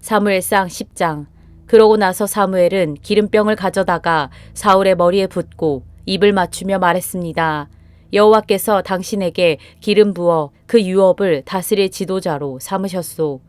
사무엘상 10장. 그러고 나서 사무엘은 기름병을 가져다가 사울의 머리에 붓고 입을 맞추며 말했습니다. 여호와께서 당신에게 기름 부어 그 유업을 다스릴 지도자로 삼으셨소.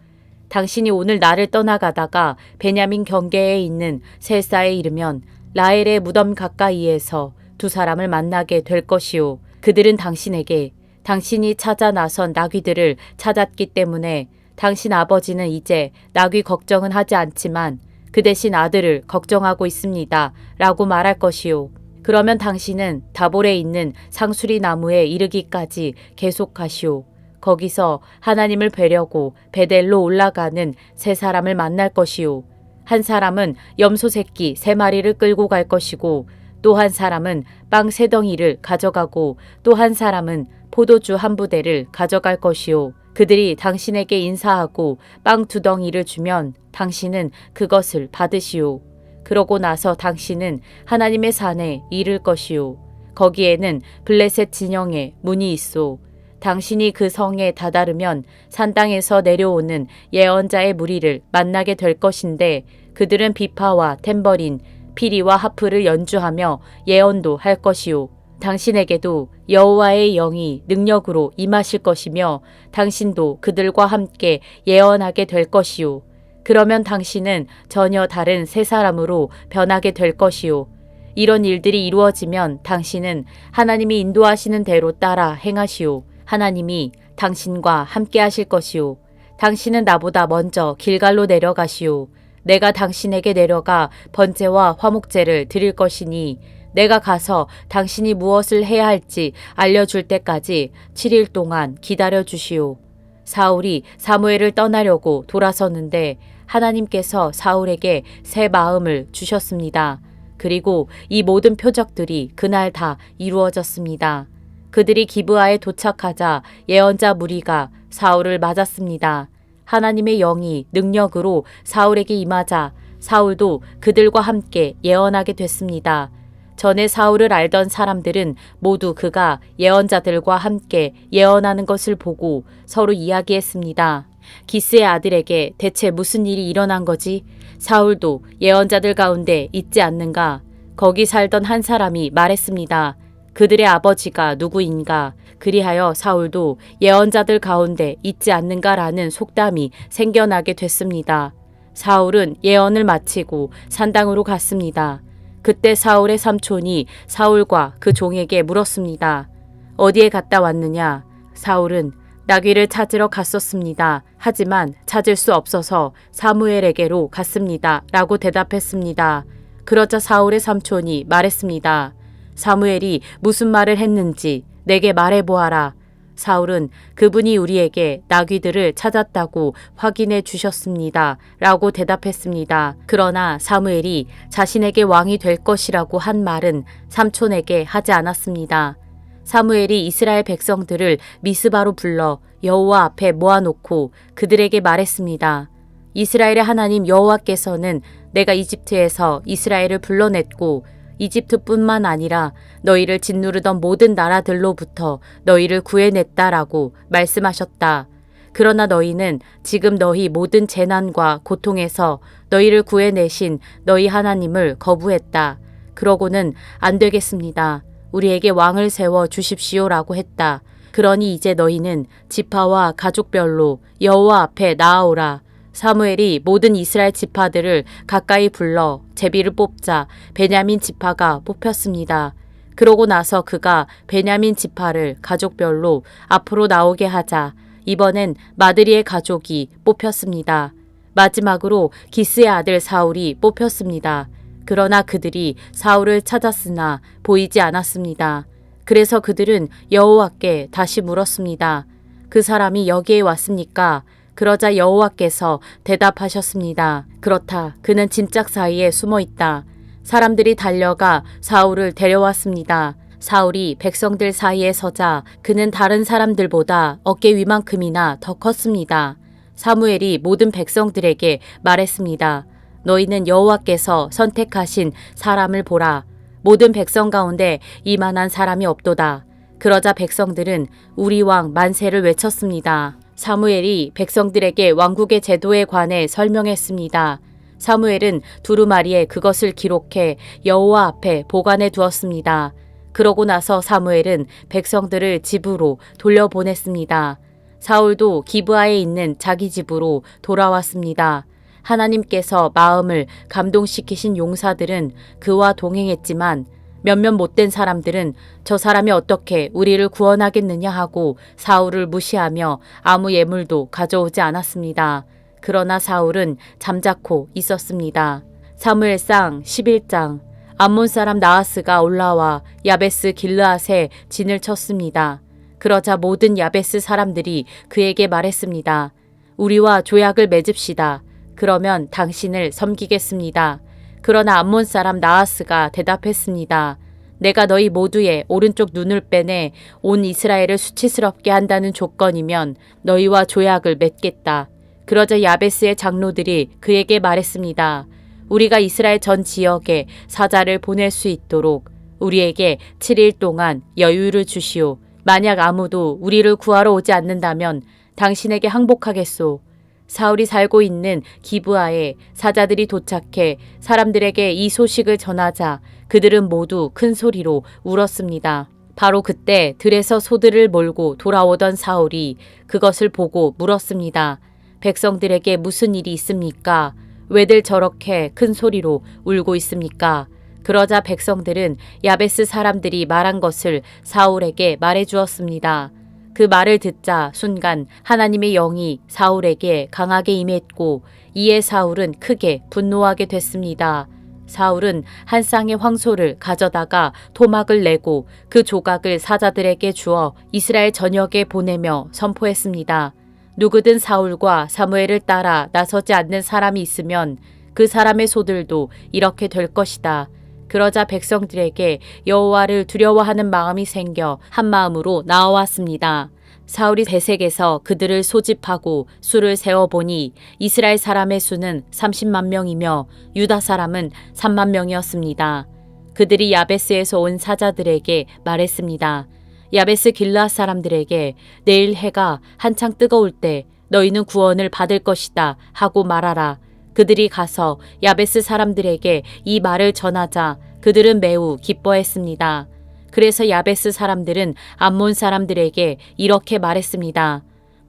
당신이 오늘 나를 떠나가다가 베냐민 경계에 있는 셀사에 이르면 라헬의 무덤 가까이에서 두 사람을 만나게 될 것이요. 그들은 당신에게 당신이 찾아 나선 나귀들을 찾았기 때문에 당신 아버지는 이제 나귀 걱정은 하지 않지만 그 대신 아들을 걱정하고 있습니다. 라고 말할 것이요. 그러면 당신은 다볼에 있는 상수리 나무에 이르기까지 계속 가시오. 거기서 하나님을 뵈려고 베델로 올라가는 세 사람을 만날 것이요. 한 사람은 염소 새끼 3마리를 끌고 갈 것이고 또 한 사람은 빵 3덩이를 가져가고 또 한 사람은 포도주 1부대를 가져갈 것이요. 그들이 당신에게 인사하고 빵 2덩이를 주면 당신은 그것을 받으시오. 그러고 나서 당신은 하나님의 산에 이를 것이요. 거기에는 블레셋 진영에 문이 있소. 당신이 그 성에 다다르면 산땅에서 내려오는 예언자의 무리를 만나게 될 것인데 그들은 비파와 탬버린, 피리와 하프를 연주하며 예언도 할 것이요. 당신에게도 여호와의 영이 능력으로 임하실 것이며 당신도 그들과 함께 예언하게 될 것이요. 그러면 당신은 전혀 다른 세 사람으로 변하게 될 것이요. 이런 일들이 이루어지면 당신은 하나님이 인도하시는 대로 따라 행하시오. 하나님이 당신과 함께 하실 것이요. 당신은 나보다 먼저 길갈로 내려가시오. 내가 당신에게 내려가 번제와 화목제를 드릴 것이니 내가 가서 당신이 무엇을 해야 할지 알려줄 때까지 7일 동안 기다려 주시오. 사울이 사무엘을 떠나려고 돌아섰는데 하나님께서 사울에게 새 마음을 주셨습니다. 그리고 이 모든 표적들이 그날 다 이루어졌습니다. 그들이 기브아에 도착하자 예언자 무리가 사울을 맞았습니다. 하나님의 영이 능력으로 사울에게 임하자 사울도 그들과 함께 예언하게 됐습니다. 전에 사울을 알던 사람들은 모두 그가 예언자들과 함께 예언하는 것을 보고 서로 이야기했습니다. 기스의 아들에게 대체 무슨 일이 일어난 거지? 사울도 예언자들 가운데 있지 않는가? 거기 살던 한 사람이 말했습니다. 그들의 아버지가 누구인가? 그리하여 사울도 예언자들 가운데 있지 않는가라는 속담이 생겨나게 됐습니다. 사울은 예언을 마치고 산당으로 갔습니다. 그때 사울의 삼촌이 사울과 그 종에게 물었습니다. 어디에 갔다 왔느냐? 사울은 나귀를 찾으러 갔었습니다. 하지만 찾을 수 없어서 사무엘에게로 갔습니다. 라고 대답했습니다. 그러자 사울의 삼촌이 말했습니다. 사무엘이 무슨 말을 했는지 내게 말해보아라. 사울은 그분이 우리에게 나귀들을 찾았다고 확인해 주셨습니다. 라고 대답했습니다. 그러나 사무엘이 자신에게 왕이 될 것이라고 한 말은 삼촌에게 하지 않았습니다. 사무엘이 이스라엘 백성들을 미스바로 불러 여호와 앞에 모아놓고 그들에게 말했습니다. 이스라엘의 하나님 여호와께서는 내가 이집트에서 이스라엘을 불러냈고 이집트뿐만 아니라 너희를 짓누르던 모든 나라들로부터 너희를 구해냈다라고 말씀하셨다. 그러나 너희는 지금 너희 모든 재난과 고통에서 너희를 구해내신 너희 하나님을 거부했다. 그러고는 안 되겠습니다. 우리에게 왕을 세워 주십시오라고 했다. 그러니 이제 너희는 지파와 가족별로 여호와 앞에 나아오라. 사무엘이 모든 이스라엘 지파들을 가까이 불러 제비를 뽑자 베냐민 지파가 뽑혔습니다. 그러고 나서 그가 베냐민 지파를 가족별로 앞으로 나오게 하자 이번엔 마드리의 가족이 뽑혔습니다. 마지막으로 기스의 아들 사울이 뽑혔습니다. 그러나 그들이 사울을 찾았으나 보이지 않았습니다. 그래서 그들은 여호와께 다시 물었습니다. 그 사람이 여기에 왔습니까? 그러자 여호와께서 대답하셨습니다. 그렇다. 그는 짐짝 사이에 숨어 있다. 사람들이 달려가 사울을 데려왔습니다. 사울이 백성들 사이에 서자 그는 다른 사람들보다 어깨 위만큼이나 더 컸습니다. 사무엘이 모든 백성들에게 말했습니다. 너희는 여호와께서 선택하신 사람을 보라. 모든 백성 가운데 이만한 사람이 없도다. 그러자 백성들은 우리 왕 만세를 외쳤습니다. 사무엘이 백성들에게 왕국의 제도에 관해 설명했습니다. 사무엘은 두루마리에 그것을 기록해 여호와 앞에 보관해 두었습니다. 그러고 나서 사무엘은 백성들을 집으로 돌려보냈습니다. 사울도 기브아에 있는 자기 집으로 돌아왔습니다. 하나님께서 마음을 감동시키신 용사들은 그와 동행했지만 몇몇 못된 사람들은 저 사람이 어떻게 우리를 구원하겠느냐 하고 사울을 무시하며 아무 예물도 가져오지 않았습니다. 그러나 사울은 잠자코 있었습니다. 사무엘상 11장. 암몬 사람 나하스가 올라와 야베스 길르앗에 진을 쳤습니다. 그러자 모든 야베스 사람들이 그에게 말했습니다. 우리와 조약을 맺읍시다. 그러면 당신을 섬기겠습니다. 그러나 암몬 사람 나하스가 대답했습니다. 내가 너희 모두의 오른쪽 눈을 빼내 온 이스라엘을 수치스럽게 한다는 조건이면 너희와 조약을 맺겠다. 그러자 야베스의 장로들이 그에게 말했습니다. 우리가 이스라엘 전 지역에 사자를 보낼 수 있도록 우리에게 7일 동안 여유를 주시오. 만약 아무도 우리를 구하러 오지 않는다면 당신에게 항복하겠소. 사울이 살고 있는 기브아에 사자들이 도착해 사람들에게 이 소식을 전하자 그들은 모두 큰 소리로 울었습니다. 바로 그때 들에서 소들을 몰고 돌아오던 사울이 그것을 보고 물었습니다. 백성들에게 무슨 일이 있습니까? 왜들 저렇게 큰 소리로 울고 있습니까? 그러자 백성들은 야베스 사람들이 말한 것을 사울에게 말해 주었습니다. 그 말을 듣자 순간 하나님의 영이 사울에게 강하게 임했고 이에 사울은 크게 분노하게 됐습니다. 사울은 한 쌍의 황소를 가져다가 토막을 내고 그 조각을 사자들에게 주어 이스라엘 전역에 보내며 선포했습니다. 누구든 사울과 사무엘을 따라 나서지 않는 사람이 있으면 그 사람의 소들도 이렇게 될 것이다. 그러자 백성들에게 여호와를 두려워하는 마음이 생겨 한 마음으로 나아왔습니다. 사울이 베색에서 그들을 소집하고 수를 세어보니 이스라엘 사람의 수는 30만 명이며 유다 사람은 3만 명이었습니다. 그들이 야베스에서 온 사자들에게 말했습니다. 야베스 길르앗 사람들에게 내일 해가 한창 뜨거울 때 너희는 구원을 받을 것이다 하고 말하라. 그들이 가서 야베스 사람들에게 이 말을 전하자 그들은 매우 기뻐했습니다. 그래서 야베스 사람들은 암몬 사람들에게 이렇게 말했습니다.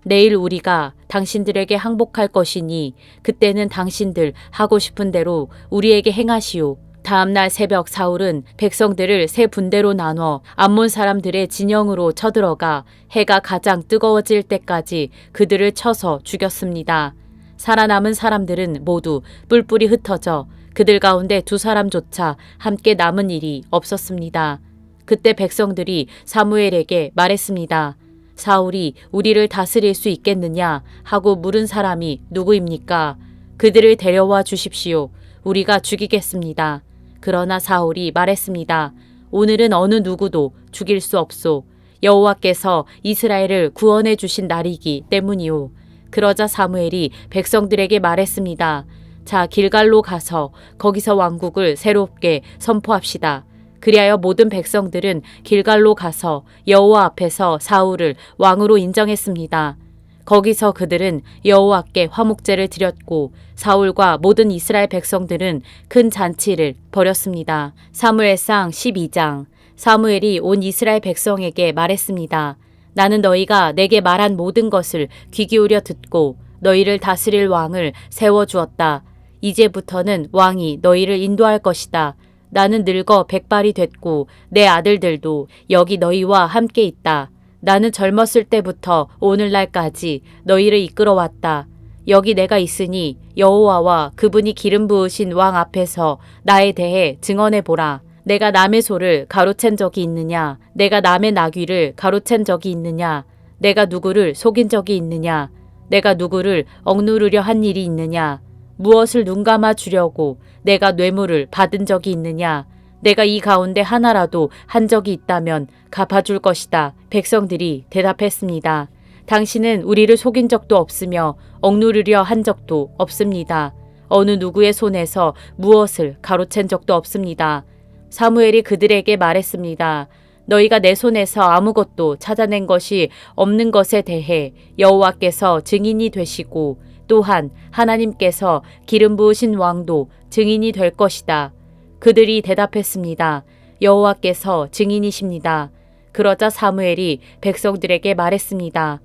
내일 우리가 당신들에게 항복할 것이니 그때는 당신들 하고 싶은 대로 우리에게 행하시오. 다음날 새벽 사울은 백성들을 세 분대로 나눠 암몬 사람들의 진영으로 쳐들어가 해가 가장 뜨거워질 때까지 그들을 쳐서 죽였습니다. 살아남은 사람들은 모두 뿔뿔이 흩어져 그들 가운데 2사람조차 함께 남은 일이 없었습니다. 그때 백성들이 사무엘에게 말했습니다. 사울이 우리를 다스릴 수 있겠느냐 하고 물은 사람이 누구입니까? 그들을 데려와 주십시오. 우리가 죽이겠습니다. 그러나 사울이 말했습니다. 오늘은 어느 누구도 죽일 수 없소. 여호와께서 이스라엘을 구원해 주신 날이기 때문이오. 그러자 사무엘이 백성들에게 말했습니다. 자, 길갈로 가서 거기서 왕국을 새롭게 선포합시다. 그리하여 모든 백성들은 길갈로 가서 여호와 앞에서 사울을 왕으로 인정했습니다. 거기서 그들은 여호와께 화목제를 드렸고 사울과 모든 이스라엘 백성들은 큰 잔치를 벌였습니다. 사무엘상 12장. 사무엘이 온 이스라엘 백성에게 말했습니다. 나는 너희가 내게 말한 모든 것을 귀 기울여 듣고 너희를 다스릴 왕을 세워주었다. 이제부터는 왕이 너희를 인도할 것이다. 나는 늙어 백발이 됐고 내 아들들도 여기 너희와 함께 있다. 나는 젊었을 때부터 오늘날까지 너희를 이끌어왔다. 여기 내가 있으니 여호와와 그분이 기름 부으신 왕 앞에서 나에 대해 증언해보라. 내가 남의 소를 가로챈 적이 있느냐? 내가 남의 나귀를 가로챈 적이 있느냐? 내가 누구를 속인 적이 있느냐? 내가 누구를 억누르려 한 일이 있느냐? 무엇을 눈감아 주려고 내가 뇌물을 받은 적이 있느냐? 내가 이 가운데 하나라도 한 적이 있다면 갚아줄 것이다. 백성들이 대답했습니다. 당신은 우리를 속인 적도 없으며 억누르려 한 적도 없습니다. 어느 누구의 손에서 무엇을 가로챈 적도 없습니다. 사무엘이 그들에게 말했습니다. 너희가 내 손에서 아무것도 찾아낸 것이 없는 것에 대해 여호와께서 증인이 되시고 또한 하나님께서 기름 부으신 왕도 증인이 될 것이다. 그들이 대답했습니다. 여호와께서 증인이십니다. 그러자 사무엘이 백성들에게 말했습니다.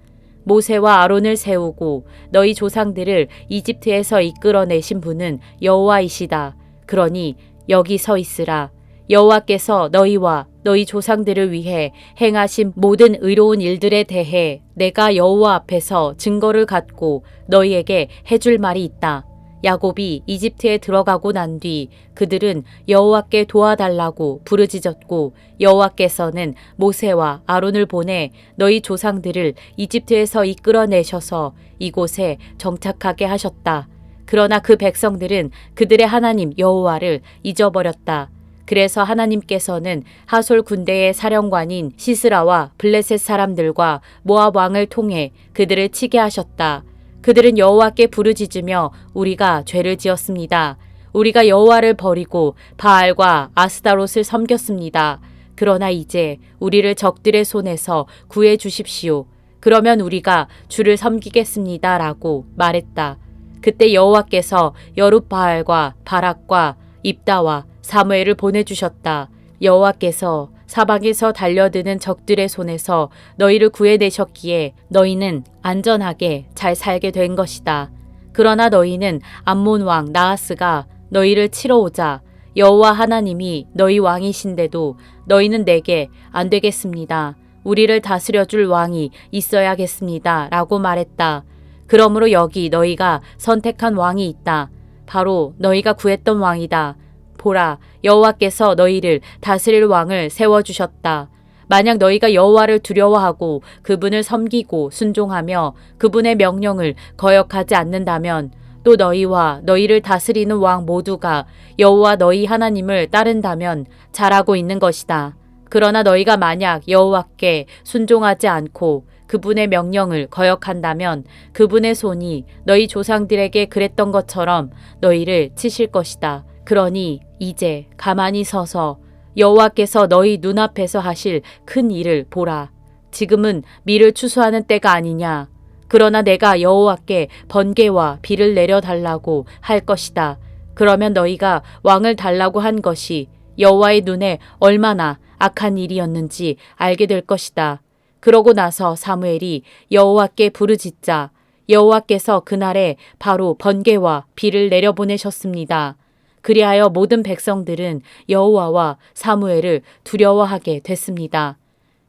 모세와 아론을 세우고 너희 조상들을 이집트에서 이끌어내신 분은 여호와이시다. 그러니 여기 서 있으라. 여호와께서 너희와 너희 조상들을 위해 행하신 모든 의로운 일들에 대해 내가 여호와 앞에서 증거를 갖고 너희에게 해줄 말이 있다. 야곱이 이집트에 들어가고 난 뒤 그들은 여호와께 도와달라고 부르짖었고 여호와께서는 모세와 아론을 보내 너희 조상들을 이집트에서 이끌어내셔서 이곳에 정착하게 하셨다. 그러나 그 백성들은 그들의 하나님 여호와를 잊어버렸다. 그래서 하나님께서는 하솔 군대의 사령관인 시스라와 블레셋 사람들과 모압 왕을 통해 그들을 치게 하셨다. 그들은 여호와께 부르짖으며 우리가 죄를 지었습니다. 우리가 여호와를 버리고 바알과 아스다롯을 섬겼습니다. 그러나 이제 우리를 적들의 손에서 구해 주십시오. 그러면 우리가 주를 섬기겠습니다. 라고 말했다. 그때 여호와께서 여룻바알과 바락과 입다와 사무엘을 보내주셨다. 여호와께서 사방에서 달려드는 적들의 손에서 너희를 구해내셨기에 너희는 안전하게 잘 살게 된 것이다. 그러나 너희는 암몬 왕 나하스가 너희를 치러 오자 여호와 하나님이 너희 왕이신데도 너희는 내게 안 되겠습니다. 우리를 다스려줄 왕이 있어야겠습니다. 라고 말했다. 그러므로 여기 너희가 선택한 왕이 있다. 바로 너희가 구했던 왕이다. 보라, 여호와께서 너희를 다스릴 왕을 세워주셨다. 만약 너희가 여호와를 두려워하고 그분을 섬기고 순종하며 그분의 명령을 거역하지 않는다면 또 너희와 너희를 다스리는 왕 모두가 여호와 너희 하나님을 따른다면 잘하고 있는 것이다. 그러나 너희가 만약 여호와께 순종하지 않고 그분의 명령을 거역한다면 그분의 손이 너희 조상들에게 그랬던 것처럼 너희를 치실 것이다. 그러니 이제 가만히 서서 여호와께서 너희 눈앞에서 하실 큰 일을 보라. 지금은 밀을 추수하는 때가 아니냐. 그러나 내가 여호와께 번개와 비를 내려달라고 할 것이다. 그러면 너희가 왕을 달라고 한 것이 여호와의 눈에 얼마나 악한 일이었는지 알게 될 것이다. 그러고 나서 사무엘이 여호와께 부르짖자 여호와께서 그날에 바로 번개와 비를 내려보내셨습니다. 그리하여 모든 백성들은 여호와와 사무엘을 두려워하게 됐습니다.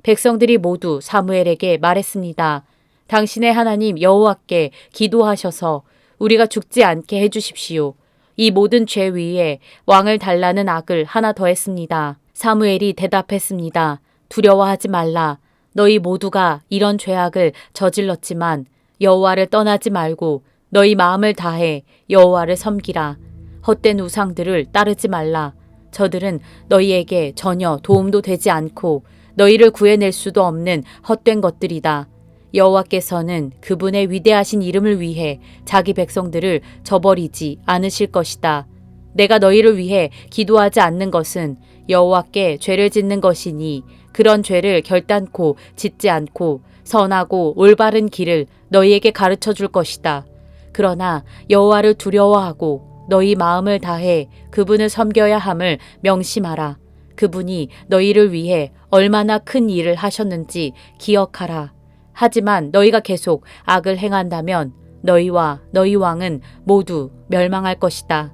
백성들이 모두 사무엘에게 말했습니다. 당신의 하나님 여호와께 기도하셔서 우리가 죽지 않게 해주십시오. 이 모든 죄 위에 왕을 달라는 악을 하나 더했습니다. 사무엘이 대답했습니다. 두려워하지 말라. 너희 모두가 이런 죄악을 저질렀지만 여호와를 떠나지 말고 너희 마음을 다해 여호와를 섬기라. 헛된 우상들을 따르지 말라. 저들은 너희에게 전혀 도움도 되지 않고 너희를 구해낼 수도 없는 헛된 것들이다. 여호와께서는 그분의 위대하신 이름을 위해 자기 백성들을 저버리지 않으실 것이다. 내가 너희를 위해 기도하지 않는 것은 여호와께 죄를 짓는 것이니 그런 죄를 결단코 짓지 않고 선하고 올바른 길을 너희에게 가르쳐 줄 것이다. 그러나 여호와를 두려워하고 너희 마음을 다해 그분을 섬겨야 함을 명심하라. 그분이 너희를 위해 얼마나 큰 일을 하셨는지 기억하라. 하지만 너희가 계속 악을 행한다면 너희와 너희 왕은 모두 멸망할 것이다.